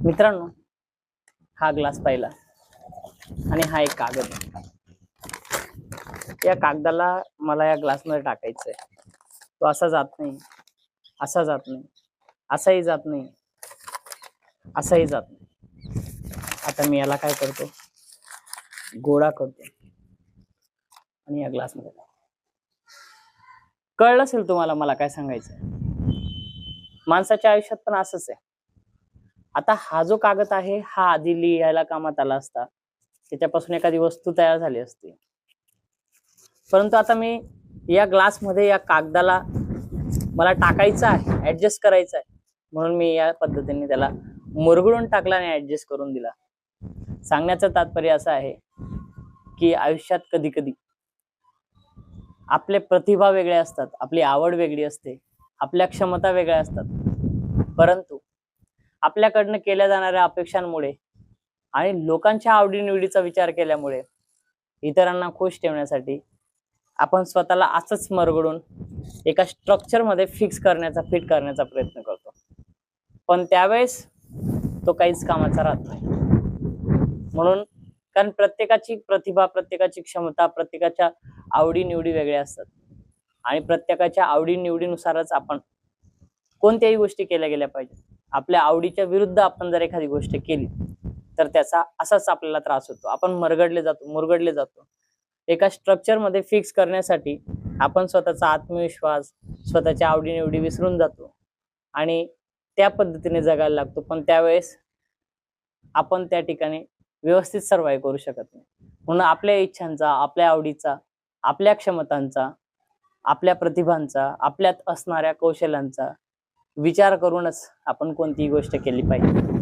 मित्रांनो, हा ग्लास पाहिला आणि हा एक कागद आहे. या कागदाला मला या ग्लासमध्ये टाकायचंय. तो असा जात नाही, असा जात नाही, असाही जात नाही, असाही जात नाही. आता मी याला काय करतो, गोळा करतो आणि या ग्लासमध्ये कळलं असेल तुम्हाला मला काय सांगायचंय. माणसाच्या आयुष्यात पण असंच आहे. आता हा जो कागद आहे हा आधी लिहायला कामात आला असता, त्याच्यापासून एखादी वस्तू तयार झाली असती. परंतु आता मी या ग्लासमध्ये या कागदाला मला टाकायचं आहे, ऍडजस्ट करायचं आहे, म्हणून मी या पद्धतीने त्याला मुरगळून टाकला आणि ऍडजस्ट करून दिला. सांगण्याचं तात्पर्य असं आहे की आयुष्यात कधी कधी आपले प्रतिभा वेगळे असतात, आपली आवड वेगळी असते, आपल्या क्षमता वेगळ्या असतात, परंतु आपल्याकडनं केल्या जाणाऱ्या अपेक्षांमुळे आणि लोकांच्या आवडीनिवडीचा विचार केल्यामुळे इतरांना खुश ठेवण्यासाठी आपण स्वतःला असंच मरगडून एका स्ट्रक्चर मध्ये फिट करण्याचा प्रयत्न करतो. पण त्यावेळेस तो काहीच कामाचा राहत नाही. म्हणून कारण प्रत्येकाची प्रतिभा, प्रत्येकाची क्षमता, प्रत्येकाच्या आवडीनिवडी वेगळ्या असतात आणि प्रत्येकाच्या आवडीनिवडीनुसारच आपण कोणत्याही गोष्टी केल्या गेल्या पाहिजेत. आपल्या आवडीच्या विरुद्ध आपण जर एखादी गोष्ट केली तर त्याचा असाच आपल्याला त्रास होतो. आपण मुरगडले जातो. एका स्ट्रक्चर मध्ये फिक्स करण्यासाठी आपण स्वतःचा आत्मविश्वास, स्वतःच्या आवडीनिवडी विसरून जातो आणि त्या पद्धतीने जगायला लागतो. पण त्यावेळेस आपण त्या ठिकाणी व्यवस्थित सर्वाइव्ह करू शकत नाही. म्हणून आपल्या इच्छांचा, आपल्या आवडीचा, आपल्या क्षमतांचा, आपल्या प्रतिभांचा, आपल्यात असणाऱ्या कौशल्यांचा विचार करूनच आपण कोणतीही गोष्ट केली पाहिजे.